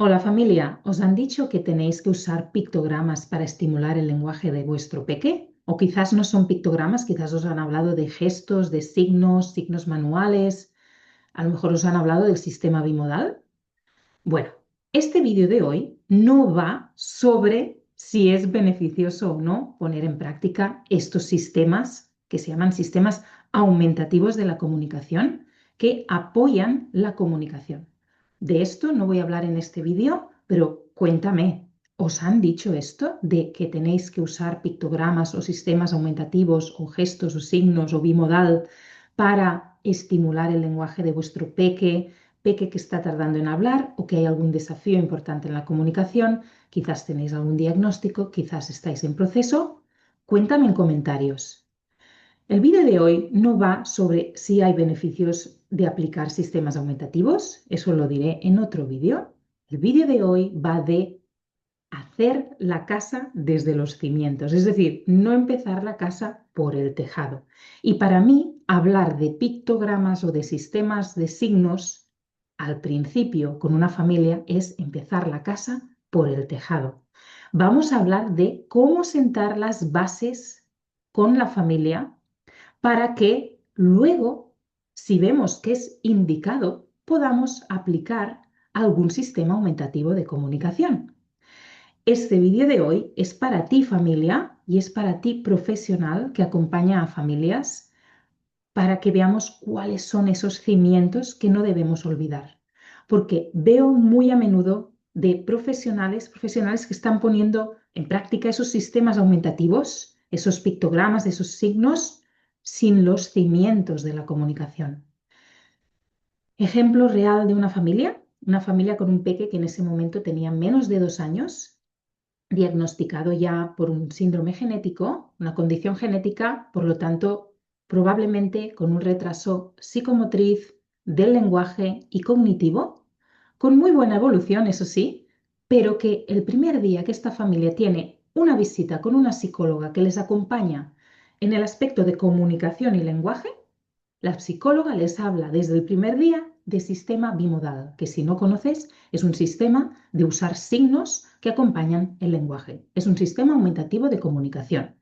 Hola familia, ¿os han dicho que tenéis que usar pictogramas para estimular el lenguaje de vuestro peque? O quizás no son pictogramas, quizás os han hablado de gestos, de signos, signos manuales, a lo mejor os han hablado del sistema bimodal. Bueno, este vídeo de hoy no va sobre si es beneficioso o no poner en práctica estos sistemas que se llaman sistemas aumentativos de la comunicación que apoyan la comunicación. De esto no voy a hablar en este vídeo, pero cuéntame, ¿os han dicho esto de que tenéis que usar pictogramas o sistemas aumentativos o gestos o signos o bimodal para estimular el lenguaje de vuestro peque que está tardando en hablar o que hay algún desafío importante en la comunicación? Quizás tenéis algún diagnóstico, quizás estáis en proceso. Cuéntame en comentarios. El vídeo de hoy no va sobre si hay beneficios de aplicar sistemas aumentativos, eso lo diré en otro vídeo. El vídeo de hoy va de hacer la casa desde los cimientos, es decir, no empezar la casa por el tejado. Y para mí, hablar de pictogramas o de sistemas de signos al principio con una familia es empezar la casa por el tejado. Vamos a hablar de cómo sentar las bases con la familia para que luego, si vemos que es indicado, podamos aplicar algún sistema aumentativo de comunicación. Este vídeo de hoy es para ti familia y es para ti profesional que acompaña a familias para que veamos cuáles son esos cimientos que no debemos olvidar. Porque veo muy a menudo de profesionales que están poniendo en práctica esos sistemas aumentativos, esos pictogramas, esos signos, sin los cimientos de la comunicación. Ejemplo real de una familia con un peque que en ese momento tenía menos de 2 años, diagnosticado ya por un síndrome genético, una condición genética, por lo tanto, probablemente con un retraso psicomotriz, del lenguaje y cognitivo, con muy buena evolución, eso sí, pero que el primer día que esta familia tiene una visita con una psicóloga que les acompaña en el aspecto de comunicación y lenguaje, la psicóloga les habla desde el primer día de sistema bimodal, que si no conoces es un sistema de usar signos que acompañan el lenguaje. Es un sistema aumentativo de comunicación.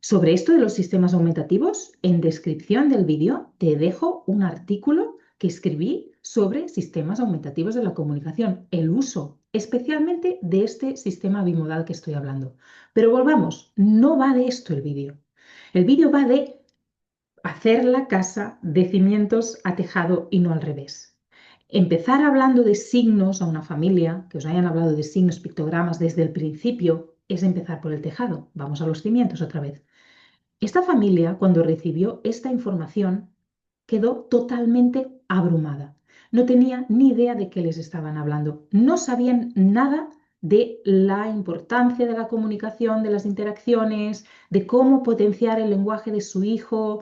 Sobre esto de los sistemas aumentativos, en descripción del vídeo te dejo un artículo que escribí sobre sistemas aumentativos de la comunicación, el uso especialmente de este sistema bimodal que estoy hablando. Pero volvamos, no va de esto el vídeo. El vídeo va de hacer la casa de cimientos a tejado y no al revés. Empezar hablando de signos a una familia, que os hayan hablado de signos, pictogramas desde el principio, es empezar por el tejado. Vamos a los cimientos otra vez. Esta familia, cuando recibió esta información, quedó totalmente abrumada. No tenía ni idea de qué les estaban hablando. No sabían nada de la importancia de la comunicación, de las interacciones, de cómo potenciar el lenguaje de su hijo,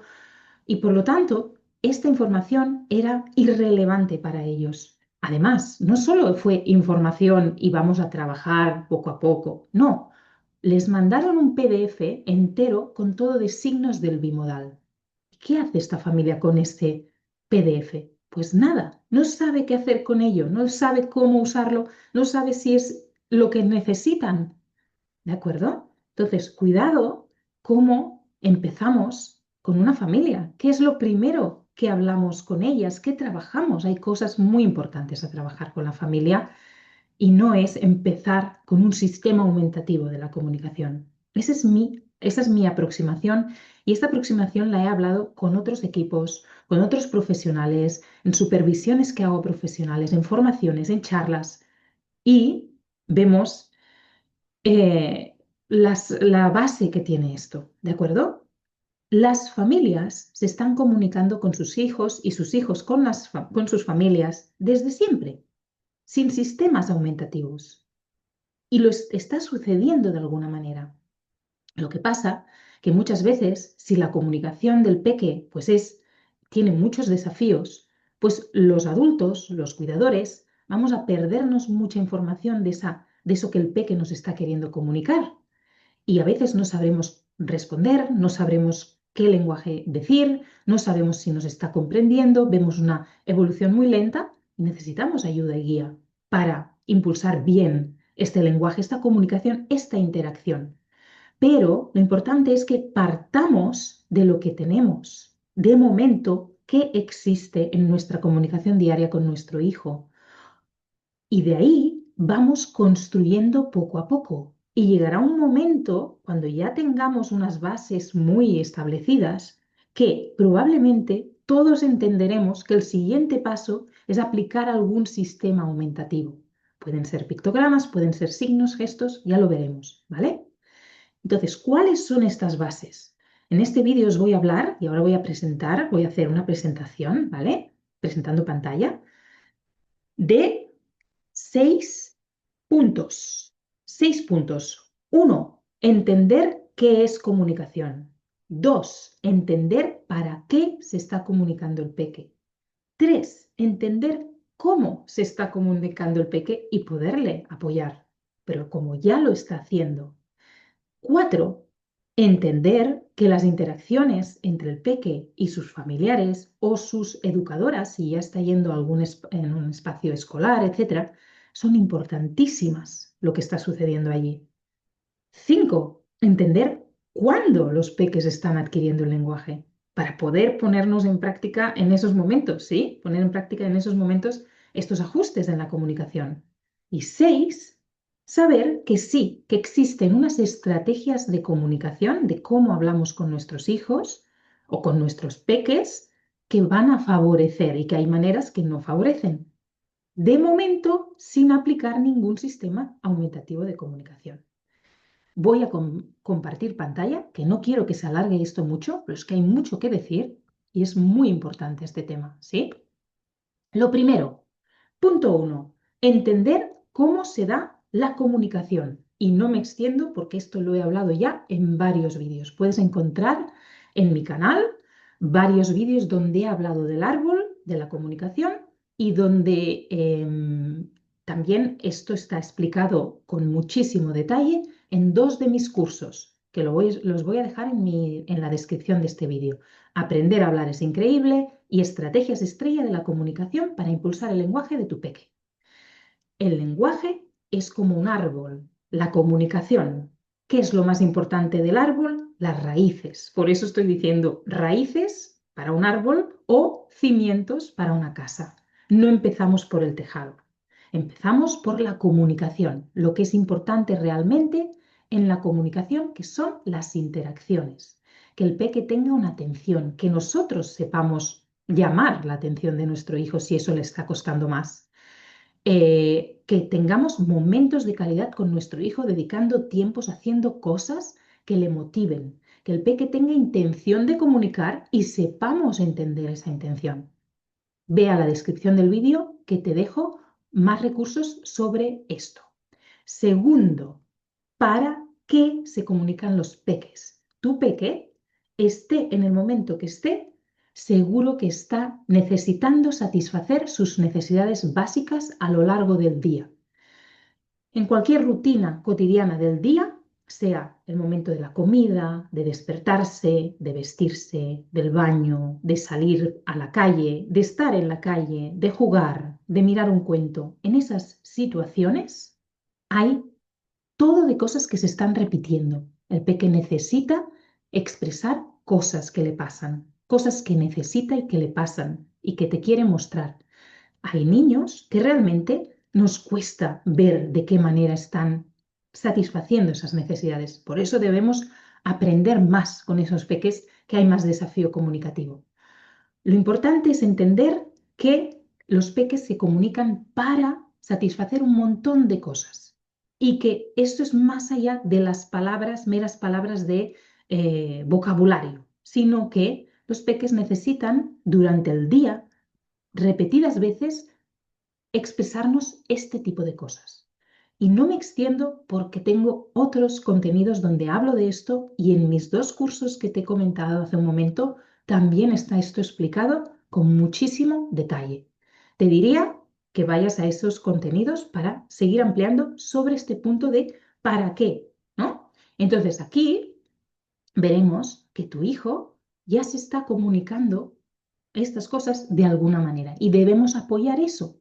y por lo tanto, esta información era irrelevante para ellos. Además, no solo fue información y vamos a trabajar poco a poco, no, les mandaron un PDF entero con todo de signos del bimodal. ¿Qué hace esta familia con este PDF? Pues nada, no sabe qué hacer con ello, no sabe cómo usarlo, no sabe si es lo que necesitan. ¿De acuerdo? Entonces, cuidado cómo empezamos con una familia. ¿Qué es lo primero que hablamos con ellas? ¿Qué trabajamos? Hay cosas muy importantes a trabajar con la familia y no es empezar con un sistema aumentativo de la comunicación. Esa es mi aproximación y esta aproximación la he hablado con otros equipos, con otros profesionales, en supervisiones que hago profesionales, en formaciones, en charlas y vemos la base que tiene esto, ¿de acuerdo? Las familias se están comunicando con sus hijos y sus hijos con sus familias desde siempre, sin sistemas aumentativos. Y está sucediendo de alguna manera. Lo que pasa que muchas veces, si la comunicación del peque tiene muchos desafíos, pues los adultos, los cuidadores, vamos a perdernos mucha información de eso que el peque nos está queriendo comunicar. Y a veces no sabremos responder, no sabremos qué lenguaje decir, no sabemos si nos está comprendiendo, vemos una evolución muy lenta y necesitamos ayuda y guía para impulsar bien este lenguaje, esta comunicación, esta interacción. Pero lo importante es que partamos de lo que tenemos, de momento, que existe en nuestra comunicación diaria con nuestro hijo. Y de ahí vamos construyendo poco a poco. Y llegará un momento, cuando ya tengamos unas bases muy establecidas, que probablemente todos entenderemos que el siguiente paso es aplicar algún sistema aumentativo. Pueden ser pictogramas, pueden ser signos, gestos, ya lo veremos, ¿vale? Entonces, ¿cuáles son estas bases? En este vídeo os voy a hablar y ahora voy a presentar, voy a hacer una presentación, ¿vale? Presentando pantalla de 6 puntos. 6 puntos. 1, entender qué es comunicación. 2, entender para qué se está comunicando el peque. 3, entender cómo se está comunicando el peque y poderle apoyar, pero como ya lo está haciendo. 4, entender que las interacciones entre el peque y sus familiares o sus educadoras, si ya está yendo a en un espacio escolar, etcétera, son importantísimas lo que está sucediendo allí. 5, entender cuándo los peques están adquiriendo el lenguaje para poder ponernos en práctica en esos momentos, ¿sí? Poner en práctica en esos momentos estos ajustes en la comunicación. Y 6, saber que sí, que existen unas estrategias de comunicación, de cómo hablamos con nuestros hijos o con nuestros peques, que van a favorecer y que hay maneras que no favorecen. De momento, sin aplicar ningún sistema aumentativo de comunicación. Voy a compartir pantalla, que no quiero que se alargue esto mucho, pero es que hay mucho que decir y es muy importante este tema, ¿sí? Lo primero, punto 1, entender cómo se da la comunicación. Y no me extiendo porque esto lo he hablado ya en varios vídeos. Puedes encontrar en mi canal varios vídeos donde he hablado del árbol, de la comunicación y donde también esto está explicado con muchísimo detalle en 2 de mis cursos, que los voy a dejar en la descripción de este vídeo. Aprender a hablar es increíble y estrategias estrella de la comunicación para impulsar el lenguaje de tu peque. El lenguaje es como un árbol, la comunicación. ¿Qué es lo más importante del árbol? Las raíces. Por eso estoy diciendo raíces para un árbol o cimientos para una casa. No empezamos por el tejado. Empezamos por la comunicación, lo que es importante realmente en la comunicación, que son las interacciones. Que el peque tenga una atención, que nosotros sepamos llamar la atención de nuestro hijo si eso le está costando más. Que tengamos momentos de calidad con nuestro hijo, dedicando tiempos haciendo cosas que le motiven, que el peque tenga intención de comunicar y sepamos entender esa intención. Vea la descripción del vídeo que te dejo más recursos sobre esto. Segundo, ¿para qué se comunican los peques? Tu peque, esté en el momento que esté, seguro que está necesitando satisfacer sus necesidades básicas a lo largo del día. En cualquier rutina cotidiana del día, sea el momento de la comida, de despertarse, de vestirse, del baño, de salir a la calle, de estar en la calle, de jugar, de mirar un cuento, en esas situaciones hay todo de cosas que se están repitiendo. El peque necesita expresar cosas que le pasan, cosas que necesita y que le pasan y que te quiere mostrar. Hay niños que realmente nos cuesta ver de qué manera están satisfaciendo esas necesidades. Por eso debemos aprender más con esos peques, que hay más desafío comunicativo. Lo importante es entender que los peques se comunican para satisfacer un montón de cosas y que esto es más allá de las palabras, meras palabras de vocabulario, sino que los peques necesitan durante el día, repetidas veces, expresarnos este tipo de cosas. Y no me extiendo porque tengo otros contenidos donde hablo de esto y en mis 2 cursos que te he comentado hace un momento también está esto explicado con muchísimo detalle. Te diría que vayas a esos contenidos para seguir ampliando sobre este punto de para qué, ¿no? Entonces aquí veremos que tu hijo ya se está comunicando estas cosas de alguna manera y debemos apoyar eso.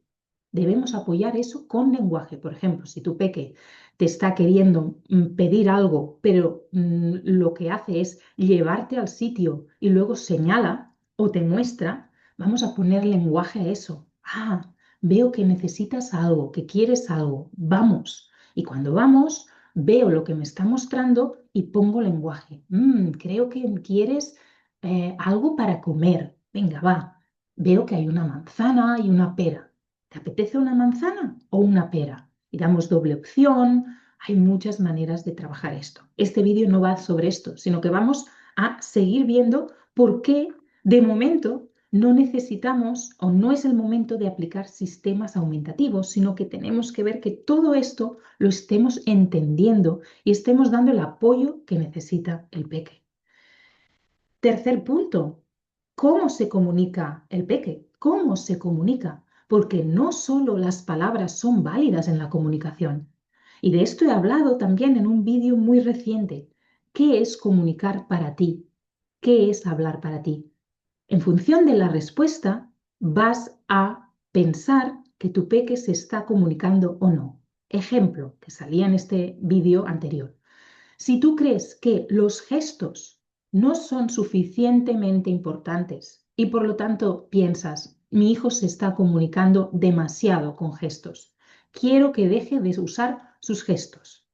debemos apoyar eso con lenguaje. Por ejemplo, si tu peque te está queriendo pedir algo, pero lo que hace es llevarte al sitio y luego señala o te muestra, vamos a poner lenguaje a eso. Ah, veo que necesitas algo, que quieres algo, vamos. Y cuando vamos, veo lo que me está mostrando y pongo lenguaje. Creo que quieres algo para comer. Venga, va. Veo que hay una manzana y una pera. ¿Te apetece una manzana o una pera? Y damos doble opción. Hay muchas maneras de trabajar esto. Este vídeo no va sobre esto, sino que vamos a seguir viendo por qué de momento no necesitamos o no es el momento de aplicar sistemas aumentativos, sino que tenemos que ver que todo esto lo estemos entendiendo y estemos dando el apoyo que necesita el peque. Tercer punto, ¿cómo se comunica el peque? ¿Cómo se comunica? Porque no solo las palabras son válidas en la comunicación. Y de esto he hablado también en un vídeo muy reciente. ¿Qué es comunicar para ti? ¿Qué es hablar para ti? En función de la respuesta, vas a pensar que tu peque se está comunicando o no. Ejemplo, que salía en este vídeo anterior. Si tú crees que los gestos no son suficientemente importantes y por lo tanto piensas, mi hijo se está comunicando demasiado con gestos, quiero que deje de usar sus gestos,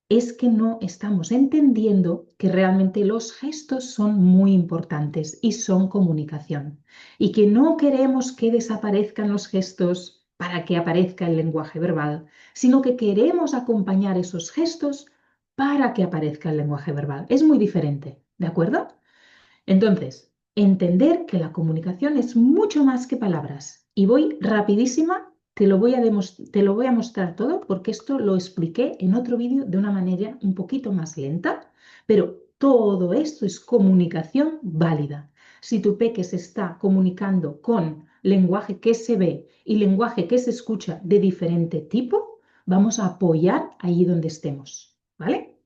es que no estamos entendiendo que realmente los gestos son muy importantes y son comunicación y que no queremos que desaparezcan los gestos para que aparezca el lenguaje verbal, sino que queremos acompañar esos gestos para que aparezca el lenguaje verbal. Es muy diferente, ¿de acuerdo? Entonces, entender que la comunicación es mucho más que palabras. Y voy rapidísima, te lo voy a mostrar todo porque esto lo expliqué en otro vídeo de una manera un poquito más lenta, pero todo esto es comunicación válida. Si tu peque se está comunicando con lenguaje que se ve y lenguaje que se escucha de diferente tipo, vamos a apoyar ahí donde estemos, ¿vale?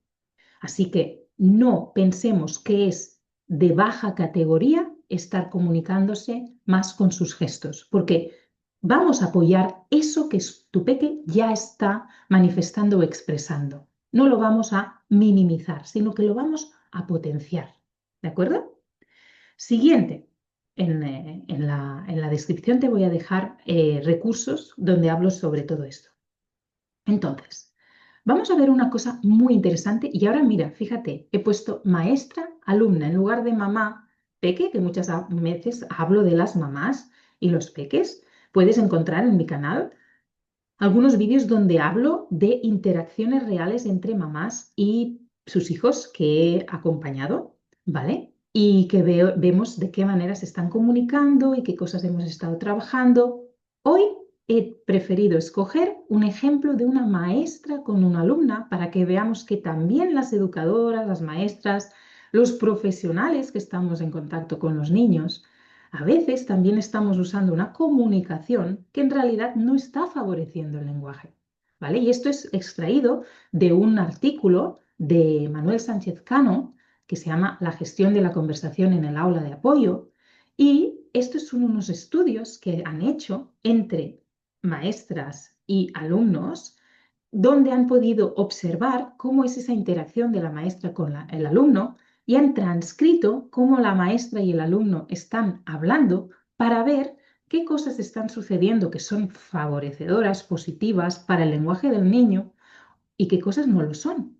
Así que no pensemos que es de baja categoría estar comunicándose más con sus gestos, porque vamos a apoyar eso que tu peque ya está manifestando o expresando. No lo vamos a minimizar, sino que lo vamos a potenciar. ¿De acuerdo? Siguiente. En la descripción te voy a dejar recursos donde hablo sobre todo esto. Entonces, vamos a ver una cosa muy interesante y ahora mira, fíjate, he puesto maestra, alumna en lugar de mamá, peque, que muchas veces hablo de las mamás y los peques. Puedes encontrar en mi canal algunos vídeos donde hablo de interacciones reales entre mamás y sus hijos que he acompañado, ¿vale? Y que vemos de qué manera se están comunicando y qué cosas hemos estado trabajando. Hoy he preferido escoger un ejemplo de una maestra con una alumna para que veamos que también las educadoras, las maestras, los profesionales que estamos en contacto con los niños, a veces también estamos usando una comunicación que en realidad no está favoreciendo el lenguaje, ¿vale? Y esto es extraído de un artículo de Manuel Sánchez Cano que se llama La gestión de la conversación en el aula de apoyo. Y estos son unos estudios que han hecho entre maestras y alumnos donde han podido observar cómo es esa interacción de la maestra con el alumno y han transcrito cómo la maestra y el alumno están hablando para ver qué cosas están sucediendo que son favorecedoras, positivas para el lenguaje del niño y qué cosas no lo son.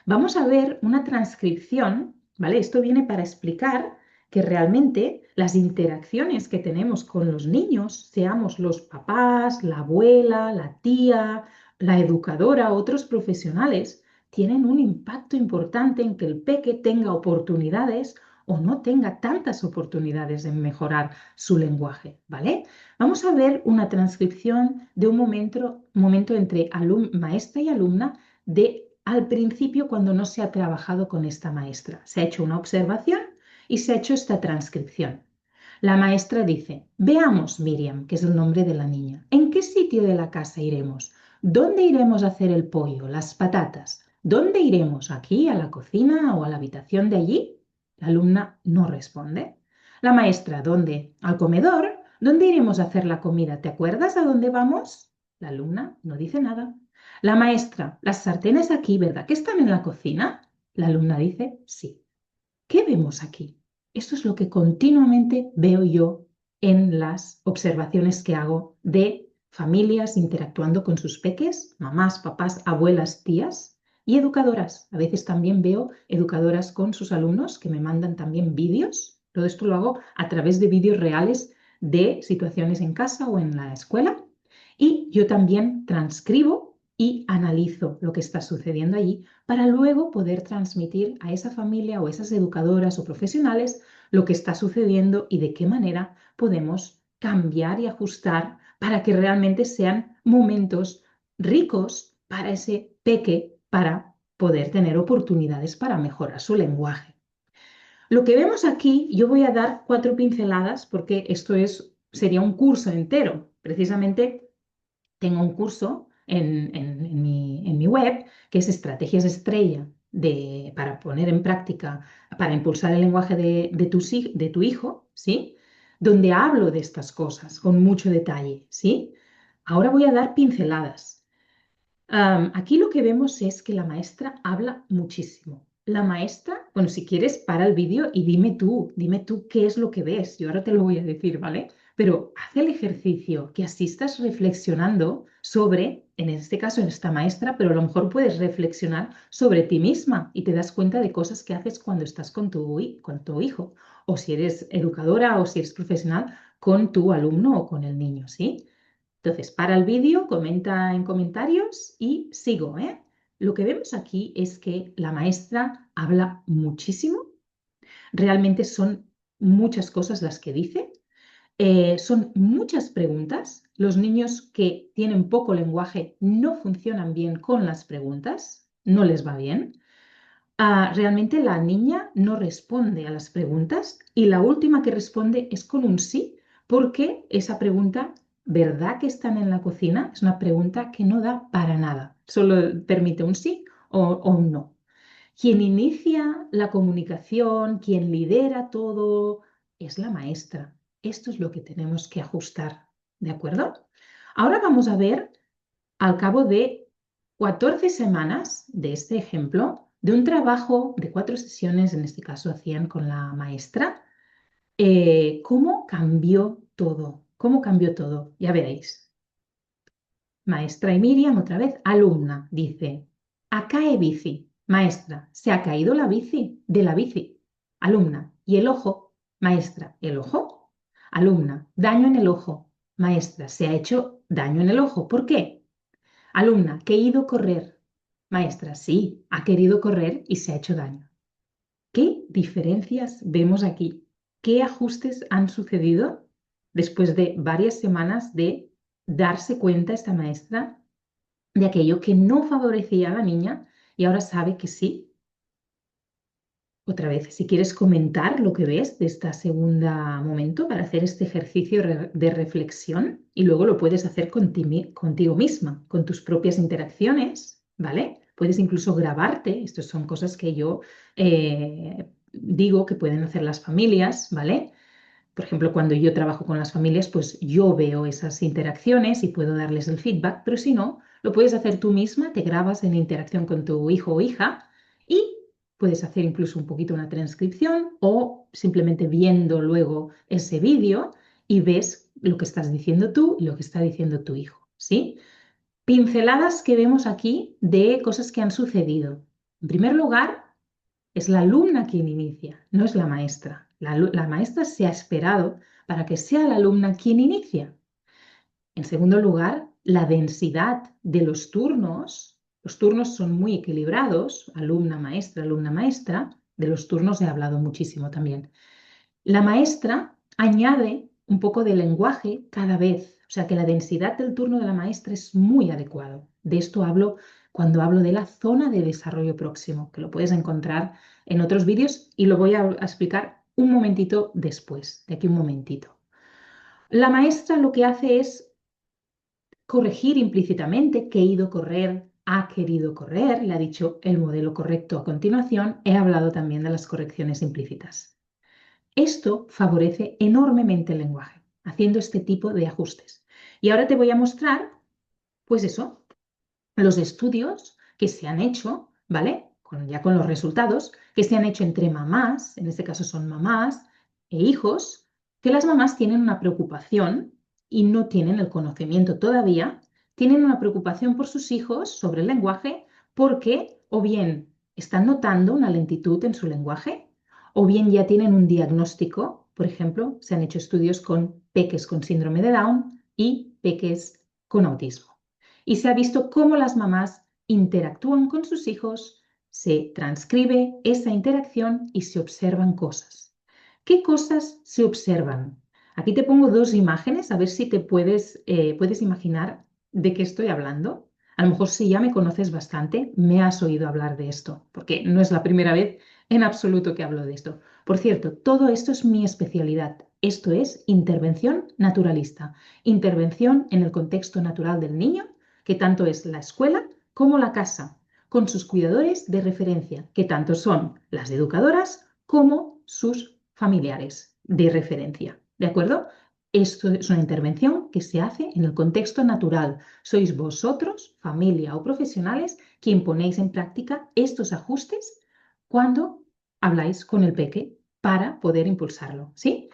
Vamos a ver una transcripción, ¿vale? Esto viene para explicar que realmente las interacciones que tenemos con los niños, seamos los papás, la abuela, la tía, la educadora, otros profesionales, tienen un impacto importante en que el peque tenga oportunidades o no tenga tantas oportunidades en mejorar su lenguaje, ¿vale? Vamos a ver una transcripción de un momento entre maestra y alumna de al principio cuando no se ha trabajado con esta maestra. Se ha hecho una observación y se ha hecho esta transcripción. La maestra dice, veamos, Miriam, que es el nombre de la niña, ¿en qué sitio de la casa iremos? ¿Dónde iremos a hacer el pollo, las patatas? ¿Dónde iremos? ¿Aquí, a la cocina o a la habitación de allí? La alumna no responde. La maestra, ¿dónde? ¿Al comedor? ¿Dónde iremos a hacer la comida? ¿Te acuerdas a dónde vamos? La alumna no dice nada. La maestra, las sartenes aquí, ¿verdad que están en la cocina? La alumna dice sí. ¿Qué vemos aquí? Esto es lo que continuamente veo yo en las observaciones que hago de familias interactuando con sus peques, mamás, papás, abuelas, tías y educadoras. A veces también veo educadoras con sus alumnos que me mandan también vídeos. Todo esto lo hago a través de vídeos reales de situaciones en casa o en la escuela. Y yo también transcribo y analizo lo que está sucediendo allí para luego poder transmitir a esa familia o esas educadoras o profesionales lo que está sucediendo y de qué manera podemos cambiar y ajustar para que realmente sean momentos ricos para ese peque, para poder tener oportunidades para mejorar su lenguaje. Lo que vemos aquí, yo voy a dar 4 pinceladas porque sería un curso entero. Precisamente tengo un curso en mi web que es Estrategias Estrella para poner en práctica, para impulsar el lenguaje de tu hijo, ¿sí? Donde hablo de estas cosas con mucho detalle, ¿sí? Ahora voy a dar pinceladas. Aquí lo que vemos es que la maestra habla muchísimo. La maestra, bueno, si quieres, para el vídeo y dime tú qué es lo que ves. Yo ahora te lo voy a decir, ¿vale? Pero haz el ejercicio, que así estás reflexionando sobre, en este caso, en esta maestra, pero a lo mejor puedes reflexionar sobre ti misma y te das cuenta de cosas que haces cuando estás con tu hijo, o si eres educadora o si eres profesional, con tu alumno o con el niño, ¿sí? Entonces, para el vídeo, comenta en comentarios y sigo, ¿eh? Lo que vemos aquí es que la maestra habla muchísimo, realmente son muchas cosas las que dice, son muchas preguntas. Los niños que tienen poco lenguaje no funcionan bien con las preguntas, no les va bien. Realmente la niña no responde a las preguntas y la última que responde es con un sí, porque esa pregunta, ¿verdad que están en la cocina? Es una pregunta que no da para nada, solo permite un sí o un no. Quien inicia la comunicación, quien lidera todo, es la maestra. Esto es lo que tenemos que ajustar, ¿de acuerdo? Ahora vamos a ver al cabo de 14 semanas de este ejemplo, de un trabajo de 4 sesiones, en este caso hacían con la maestra, cómo cambió todo, cómo cambió todo. Ya veréis. Maestra y Miriam, otra vez, alumna, dice, acae bici. Maestra, se ha caído la bici, de la bici. Alumna, ¿y el ojo? Maestra, ¿el ojo? Alumna, daño en el ojo. Maestra, se ha hecho daño en el ojo. ¿Por qué? Alumna, que he ido a correr. Maestra, sí, ha querido correr y se ha hecho daño. ¿Qué diferencias vemos aquí? ¿Qué ajustes han sucedido después de varias semanas de darse cuenta esta maestra de aquello que no favorecía a la niña y ahora sabe que sí? Otra vez, si quieres comentar lo que ves de este segundo momento para hacer este ejercicio de reflexión y luego lo puedes hacer contigo misma, con tus propias interacciones, ¿vale? Puedes incluso grabarte, estas son cosas que yo digo que pueden hacer las familias, ¿vale? Por ejemplo, cuando yo trabajo con las familias, pues yo veo esas interacciones y puedo darles el feedback, pero si no, lo puedes hacer tú misma, te grabas en interacción con tu hijo o hija y puedes hacer incluso un poquito una transcripción o simplemente viendo luego ese vídeo y ves lo que estás diciendo tú y lo que está diciendo tu hijo, ¿sí? Pinceladas que vemos aquí de cosas que han sucedido. En primer lugar, es la alumna quien inicia, no es la maestra. La maestra se ha esperado para que sea la alumna quien inicia. En segundo lugar, la densidad de los turnos son muy equilibrados, alumna maestra, de los turnos he hablado muchísimo también. La maestra añade un poco de lenguaje cada vez, o sea que la densidad del turno de la maestra es muy adecuado. De esto hablo cuando hablo de la zona de desarrollo próximo, que lo puedes encontrar en otros vídeos y lo voy a explicar un momentito después, de aquí un momentito. La maestra lo que hace es corregir implícitamente que he ido a correr, ha querido correr, le ha dicho el modelo correcto a continuación, he hablado también de las correcciones implícitas. Esto favorece enormemente el lenguaje. haciendo este tipo de ajustes. Y ahora te voy a mostrar, pues eso, los estudios que se han hecho, ¿vale? Ya con los resultados que se han hecho entre mamás, en este caso son mamás e hijos, que las mamás tienen una preocupación y no tienen el conocimiento todavía, tienen una preocupación por sus hijos sobre el lenguaje porque o bien están notando una lentitud en su lenguaje o bien ya tienen un diagnóstico. Por ejemplo, se han hecho estudios con peques con síndrome de Down y peques con autismo. Y se ha visto cómo las mamás interactúan con sus hijos, se transcribe esa interacción y se observan cosas. ¿Qué cosas se observan? Aquí te pongo dos imágenes, a ver si te puedes imaginar de qué estoy hablando. A lo mejor si ya me conoces bastante, me has oído hablar de esto, porque no es la primera vez en absoluto que hablo de esto. Por cierto, todo esto es mi especialidad. Esto es intervención naturalista, intervención en el contexto natural del niño, que tanto es la escuela como la casa, con sus cuidadores de referencia, que tanto son las educadoras como sus familiares de referencia. ¿De acuerdo? Esto es una intervención que se hace en el contexto natural. Sois vosotros, familia o profesionales, quien ponéis en práctica estos ajustes cuando habláis con el peque para poder impulsarlo, ¿sí?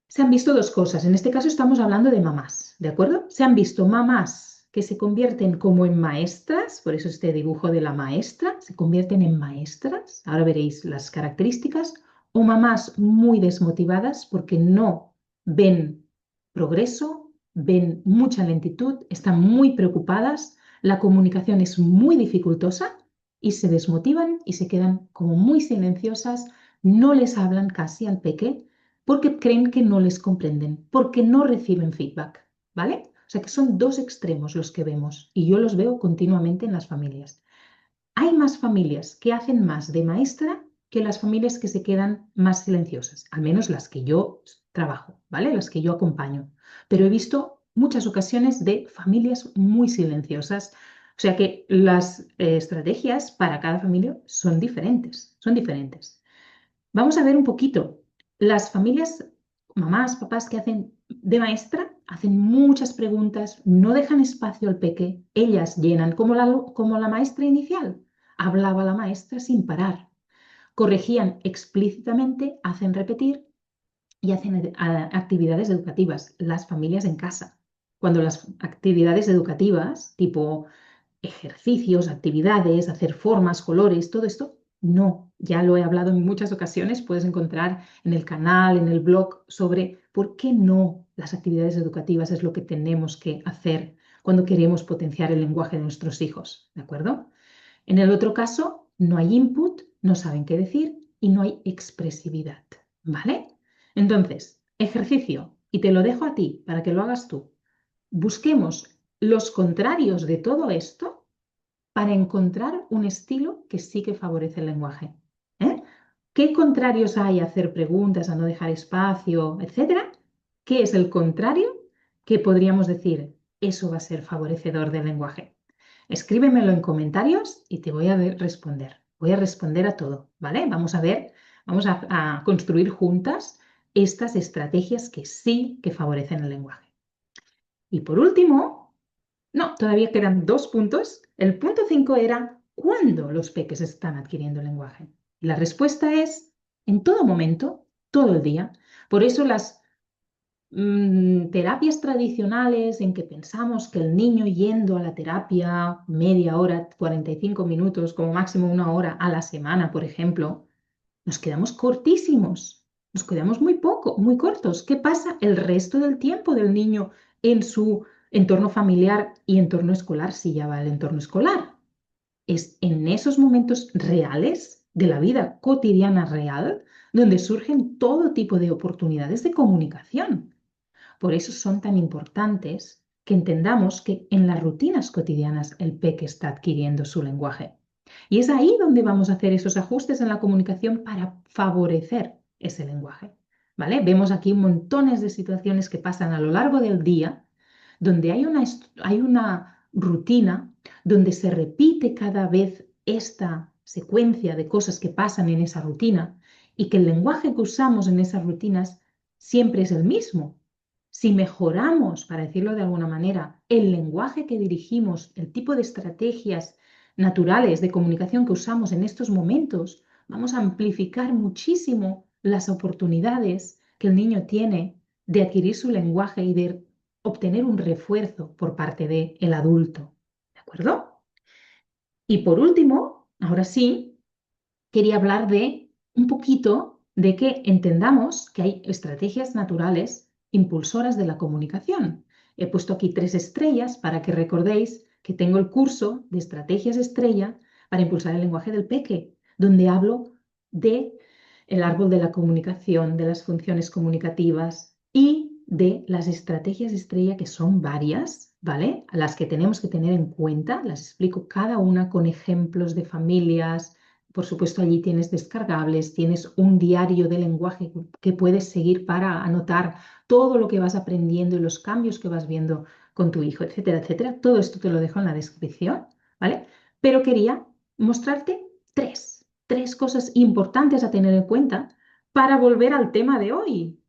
Se han visto dos cosas. En este caso estamos hablando de mamás, ¿de acuerdo? Se han visto mamás que se convierten como en maestras, por eso este dibujo de la maestra, se convierten en maestras, ahora veréis las características, o mamás muy desmotivadas porque no ven progreso, ven mucha lentitud, están muy preocupadas, la comunicación es muy dificultosa y se desmotivan y se quedan como muy silenciosas, no les hablan casi al peque porque creen que no les comprenden, porque no reciben feedback, ¿vale? O sea que son dos extremos los que vemos y yo los veo continuamente en las familias. Hay más familias que hacen más de maestra que las familias que se quedan más silenciosas, al menos las que yo trabajo, ¿vale? Las que yo acompaño. Pero he visto muchas ocasiones de familias muy silenciosas, o sea que las estrategias para cada familia son diferentes, son diferentes. Vamos a ver un poquito. Las familias, mamás, papás que hacen de maestra, hacen muchas preguntas, no dejan espacio al peque, ellas llenan como la maestra inicial. Hablaba la maestra sin parar. Corregían explícitamente, hacen repetir y hacen actividades educativas, las familias en casa. Cuando las actividades educativas, tipo ejercicios, actividades, hacer formas, colores, todo esto, no, ya lo he hablado en muchas ocasiones, puedes encontrar en el canal, en el blog, sobre por qué no las actividades educativas es lo que tenemos que hacer cuando queremos potenciar el lenguaje de nuestros hijos, ¿de acuerdo? En el otro caso, no hay input, no saben qué decir y no hay expresividad, ¿vale? Entonces, ejercicio, y te lo dejo a ti para que lo hagas tú. Busquemos los contrarios de todo esto para encontrar un estilo que sí que favorece el lenguaje. ¿Eh? ¿Qué contrarios hay a hacer preguntas, a no dejar espacio, etcétera? ¿Qué es el contrario que podríamos decir, eso va a ser favorecedor del lenguaje? Escríbemelo en comentarios y te voy a responder. Voy a responder a todo, ¿vale? Vamos a ver, vamos a construir juntas estas estrategias que sí que favorecen el lenguaje. Y por último, no, todavía quedan dos puntos. El punto 5 era ¿cuándo los peques están adquiriendo el lenguaje? Y la respuesta es en todo momento, todo el día. Por eso las terapias tradicionales en que pensamos que el niño yendo a la terapia media hora, 45 minutos, como máximo una hora a la semana, por ejemplo, nos quedamos cortísimos, nos quedamos muy poco, muy cortos. ¿Qué pasa el resto del tiempo del niño en su entorno familiar y entorno escolar si ya va al entorno escolar? Es en esos momentos reales de la vida cotidiana real donde surgen todo tipo de oportunidades de comunicación. Por eso son tan importantes que entendamos que en las rutinas cotidianas el peque está adquiriendo su lenguaje. Y es ahí donde vamos a hacer esos ajustes en la comunicación para favorecer ese lenguaje. ¿Vale? Vemos aquí montones de situaciones que pasan a lo largo del día donde hay una rutina, donde se repite cada vez esta secuencia de cosas que pasan en esa rutina y que el lenguaje que usamos en esas rutinas siempre es el mismo. Si mejoramos, para decirlo de alguna manera, el lenguaje que dirigimos, el tipo de estrategias naturales de comunicación que usamos en estos momentos, vamos a amplificar muchísimo las oportunidades que el niño tiene de adquirir su lenguaje y de obtener un refuerzo por parte del adulto. ¿De acuerdo? Y por último, ahora sí, quería hablar de un poquito de que entendamos que hay estrategias naturales impulsoras de la comunicación. He puesto aquí 3 estrellas para que recordéis que tengo el curso de estrategias estrella para impulsar el lenguaje del peque, donde hablo de el árbol de la comunicación, de las funciones comunicativas y de las estrategias estrella, que son varias, ¿vale? A las que tenemos que tener en cuenta. Las explico cada una con ejemplos de familias. Por supuesto, allí tienes descargables, tienes un diario de lenguaje que puedes seguir para anotar todo lo que vas aprendiendo y los cambios que vas viendo con tu hijo, etcétera, etcétera. Todo esto te lo dejo en la descripción, ¿vale? Pero quería mostrarte tres cosas importantes a tener en cuenta para volver al tema de hoy.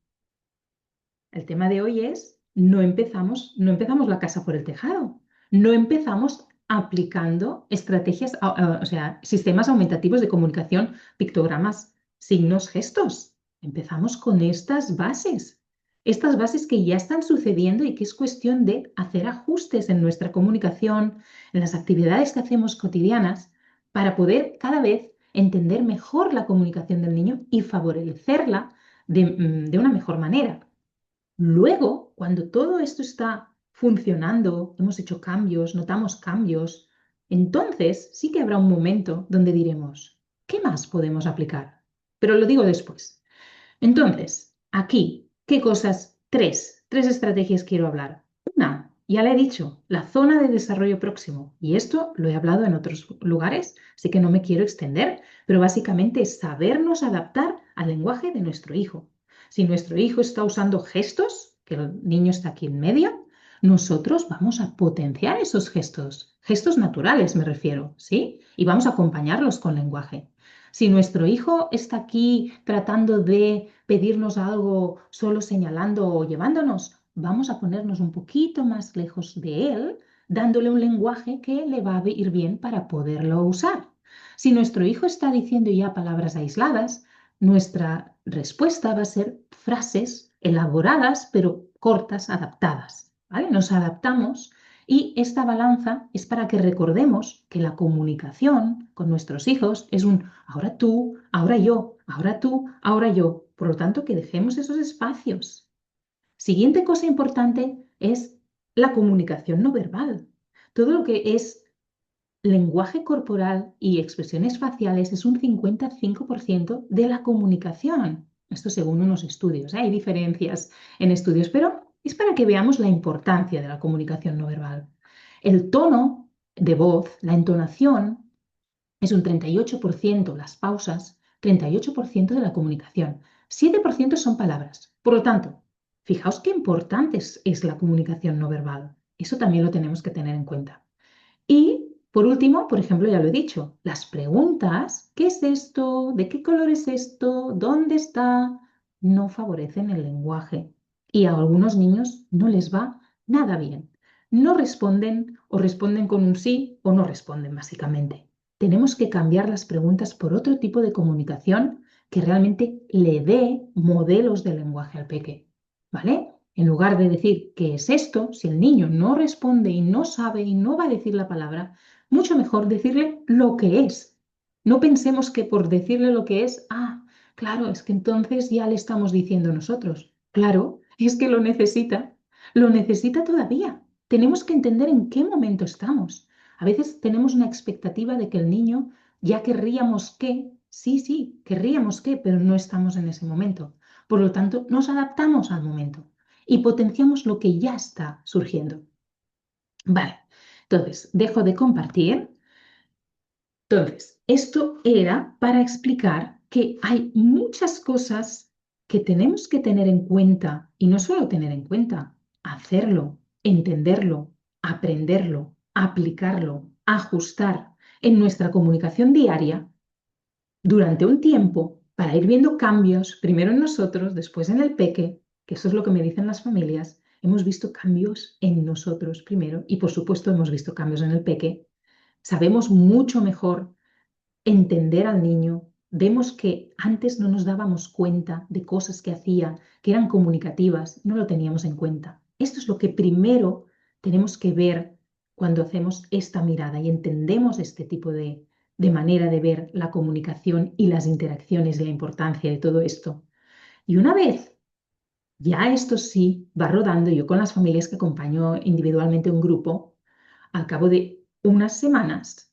El tema de hoy es, no empezamos la casa por el tejado, no empezamos aplicando estrategias, o sea, sistemas aumentativos de comunicación, pictogramas, signos, gestos. Empezamos con estas bases que ya están sucediendo y que es cuestión de hacer ajustes en nuestra comunicación, en las actividades que hacemos cotidianas, para poder cada vez entender mejor la comunicación del niño y favorecerla de una mejor manera. Luego, cuando todo esto está funcionando, hemos hecho cambios, notamos cambios, entonces sí que habrá un momento donde diremos, ¿qué más podemos aplicar? Pero lo digo después. Entonces, aquí, ¿qué cosas? Tres estrategias quiero hablar. Una, ya le he dicho, la zona de desarrollo próximo. Y esto lo he hablado en otros lugares, así que no me quiero extender, pero básicamente es sabernos adaptar al lenguaje de nuestro hijo. Si nuestro hijo está usando gestos, que el niño está aquí en medio, nosotros vamos a potenciar esos gestos, gestos naturales me refiero, ¿sí? Y vamos a acompañarlos con lenguaje. Si nuestro hijo está aquí tratando de pedirnos algo solo señalando o llevándonos, vamos a ponernos un poquito más lejos de él, dándole un lenguaje que le va a ir bien para poderlo usar. Si nuestro hijo está diciendo ya palabras aisladas, nuestra respuesta va a ser frases elaboradas pero cortas, adaptadas, ¿vale? Nos adaptamos y esta balanza es para que recordemos que la comunicación con nuestros hijos es un ahora tú, ahora yo, ahora tú, ahora yo. Por lo tanto, que dejemos esos espacios. Siguiente cosa importante es la comunicación no verbal. Todo lo que es lenguaje corporal y expresiones faciales es un 55% de la comunicación. Esto según unos estudios, ¿eh? Hay diferencias en estudios, pero es para que veamos la importancia de la comunicación no verbal. El tono de voz, la entonación, es un 38%, las pausas, 38% de la comunicación. 7% son palabras. Por lo tanto, fijaos qué importante es la comunicación no verbal. Eso también lo tenemos que tener en cuenta. Y por último, por ejemplo, ya lo he dicho, las preguntas, ¿qué es esto? ¿De qué color es esto? ¿Dónde está? No favorecen el lenguaje. Y a algunos niños no les va nada bien. No responden o responden con un sí o no responden, básicamente. Tenemos que cambiar las preguntas por otro tipo de comunicación que realmente le dé modelos de lenguaje al peque, ¿vale? En lugar de decir qué es esto, si el niño no responde y no sabe y no va a decir la palabra, mucho mejor decirle lo que es. No pensemos que por decirle lo que es, claro, es que entonces ya le estamos diciendo nosotros. Claro, es que lo necesita todavía. Tenemos que entender en qué momento estamos. A veces tenemos una expectativa de que el niño ya querríamos que, sí, sí, querríamos que, pero no estamos en ese momento. Por lo tanto, nos adaptamos al momento y potenciamos lo que ya está surgiendo. Vale, entonces dejo de compartir. Entonces, esto era para explicar que hay muchas cosas que tenemos que tener en cuenta y no solo tener en cuenta, hacerlo, entenderlo, aprenderlo, aplicarlo, ajustar en nuestra comunicación diaria durante un tiempo para ir viendo cambios, primero en nosotros, después en el peque, que eso es lo que me dicen las familias, hemos visto cambios en nosotros primero y por supuesto hemos visto cambios en el peque. Sabemos mucho mejor entender al niño. Vemos que antes no nos dábamos cuenta de cosas que hacía, que eran comunicativas, no lo teníamos en cuenta. Esto es lo que primero tenemos que ver cuando hacemos esta mirada y entendemos este tipo de manera de ver la comunicación y las interacciones y la importancia de todo esto. Y una vez ya esto sí va rodando, yo con las familias que acompaño individualmente un grupo, al cabo de unas semanas,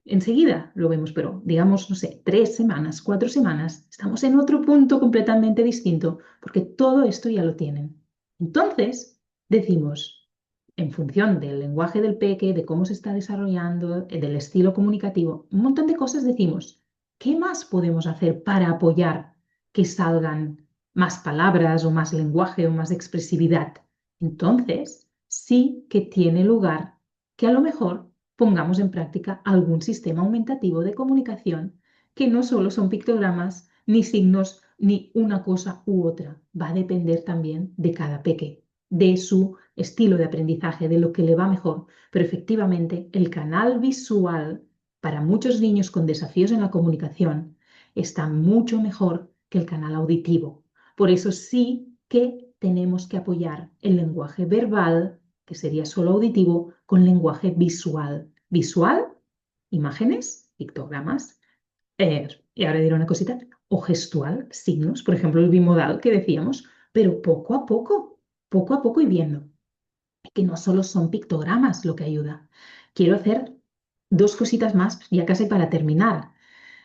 enseguida lo vemos, pero digamos, no sé, 3 semanas, 4 semanas, estamos en otro punto completamente distinto, porque todo esto ya lo tienen. Entonces, decimos, en función del lenguaje del peque, de cómo se está desarrollando, del estilo comunicativo, un montón de cosas decimos, ¿qué más podemos hacer para apoyar que salgan más palabras o más lenguaje o más expresividad? Entonces, sí que tiene lugar que a lo mejor pongamos en práctica algún sistema aumentativo de comunicación que no solo son pictogramas, ni signos, ni una cosa u otra. Va a depender también de cada peque, de su estilo de aprendizaje, de lo que le va mejor. Pero efectivamente, el canal visual para muchos niños con desafíos en la comunicación está mucho mejor que el canal auditivo. Por eso sí que tenemos que apoyar el lenguaje verbal, que sería solo auditivo, con lenguaje visual. Visual, imágenes, pictogramas, y ahora diré una cosita, o gestual, signos, por ejemplo, el bimodal que decíamos, pero poco a poco y viendo que no solo son pictogramas lo que ayuda. Quiero hacer dos cositas más, ya casi para terminar.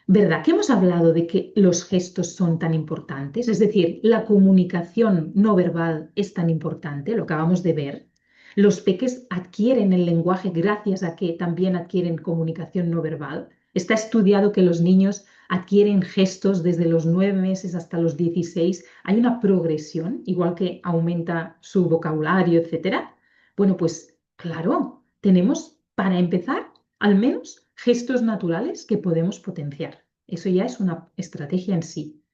¿Verdad que hemos hablado de que los gestos son tan importantes? Es decir, la comunicación no verbal es tan importante, lo acabamos de ver. Los peques adquieren el lenguaje gracias a que también adquieren comunicación no verbal. Está estudiado que los niños adquieren gestos desde los 9 meses hasta los 16. Hay una progresión, igual que aumenta su vocabulario, etcétera. Bueno, pues claro, tenemos para empezar al menos gestos naturales que podemos potenciar. Eso ya es una estrategia en sí.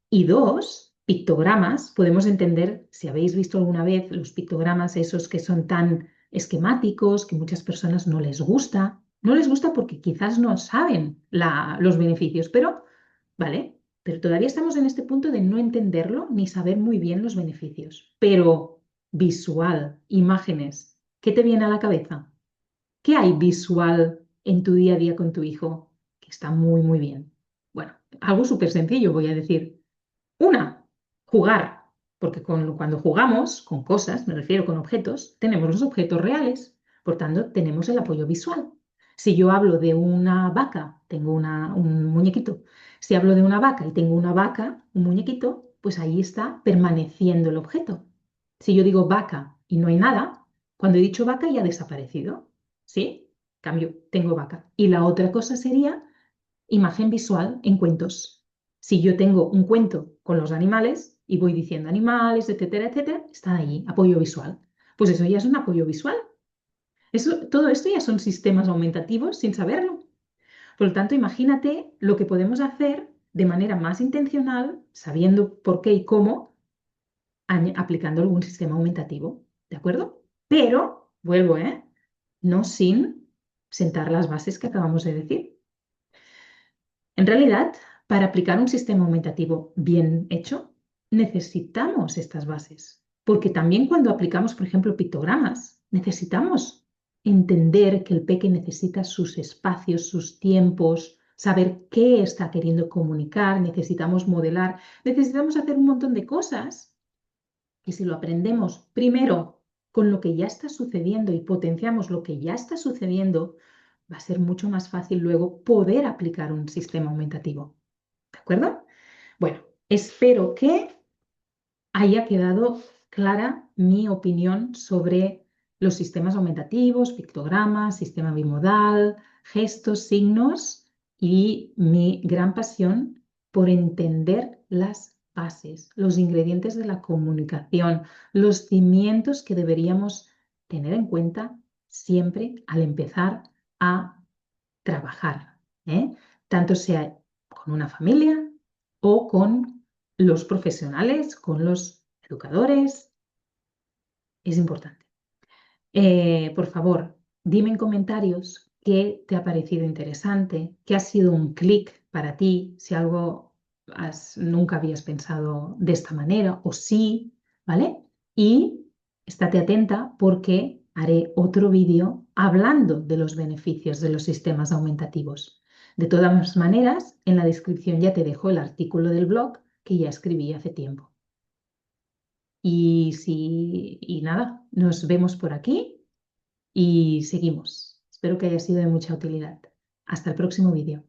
Y dos, pictogramas. Podemos entender, si habéis visto alguna vez los pictogramas esos que son tan esquemáticos, que muchas personas no les gusta. No les gusta porque quizás no saben los beneficios, pero, ¿vale? Pero todavía estamos en este punto de no entenderlo ni saber muy bien los beneficios. Pero visual, imágenes, ¿qué te viene a la cabeza? ¿Qué hay visual en tu día a día con tu hijo? Que está muy, muy bien. Bueno, algo súper sencillo, voy a decir. Una, jugar, porque cuando jugamos con cosas, me refiero con objetos, tenemos los objetos reales, por tanto, tenemos el apoyo visual. Si yo hablo de una vaca, tengo un muñequito. Si hablo de una vaca y tengo una vaca, un muñequito, pues ahí está permaneciendo el objeto. Si yo digo vaca y no hay nada, cuando he dicho vaca ya ha desaparecido. ¿Sí? Cambio, tengo vaca. Y la otra cosa sería imagen visual en cuentos. Si yo tengo un cuento con los animales y voy diciendo animales, etcétera, etcétera, está ahí, apoyo visual. Pues eso ya es un apoyo visual. Todo esto ya son sistemas aumentativos sin saberlo. Por lo tanto, imagínate lo que podemos hacer de manera más intencional, sabiendo por qué y cómo, aplicando algún sistema aumentativo. ¿De acuerdo? Pero, vuelvo, no sin sentar las bases que acabamos de decir. En realidad, para aplicar un sistema aumentativo bien hecho, necesitamos estas bases, porque también cuando aplicamos, por ejemplo, pictogramas, necesitamos entender que el peque necesita sus espacios, sus tiempos, saber qué está queriendo comunicar, necesitamos modelar, necesitamos hacer un montón de cosas que si lo aprendemos primero con lo que ya está sucediendo y potenciamos lo que ya está sucediendo, va a ser mucho más fácil luego poder aplicar un sistema aumentativo. ¿De acuerdo? Bueno, espero que haya quedado clara mi opinión sobre los sistemas aumentativos, pictogramas, sistema bimodal, gestos, signos y mi gran pasión por entender las bases, los ingredientes de la comunicación, los cimientos que deberíamos tener en cuenta siempre al empezar a trabajar, tanto sea con una familia o con los profesionales, con los educadores, es importante. Por favor, dime en comentarios qué te ha parecido interesante, qué ha sido un clic para ti, si algo nunca habías pensado de esta manera o sí, ¿vale? Y estate atenta porque haré otro vídeo hablando de los beneficios de los sistemas aumentativos. De todas maneras, en la descripción ya te dejo el artículo del blog que ya escribí hace tiempo. Y nada, nos vemos por aquí y seguimos. Espero que haya sido de mucha utilidad. Hasta el próximo vídeo.